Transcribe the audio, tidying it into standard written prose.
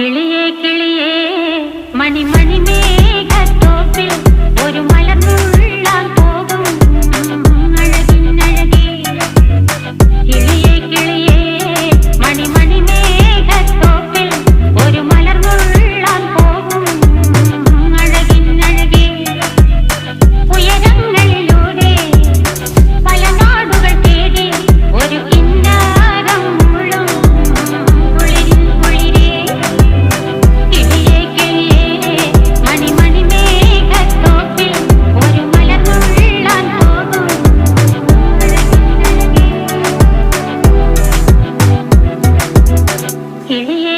കിളിയേ കിളിയേ മണിമണി മേഘത്തോപ്പിൽ ഒരു മലർന്നുള്ളാൻ പോകും അഴകിനഴകേ. കിളിയേ കിളിയേ മണിമണി മേഘത്തോപ്പിൽ ഒരു മലർന്നുള്ളാൻ പോകും അഴകിനഴകേ. ഉയരങ്ങളിലൂടെ പല നാടുകൾ തേടി ഒരു കിന്നാരം മുള്ളും കുളിരിൻ കുളിരേ. കിളിയേ കിളിയേ മണിമണി മേഘത്തോപ്പിൽ ഒരു മലർന്നുള്ളാൻ പോകും അഴകിനഴകേ. കിളിയേ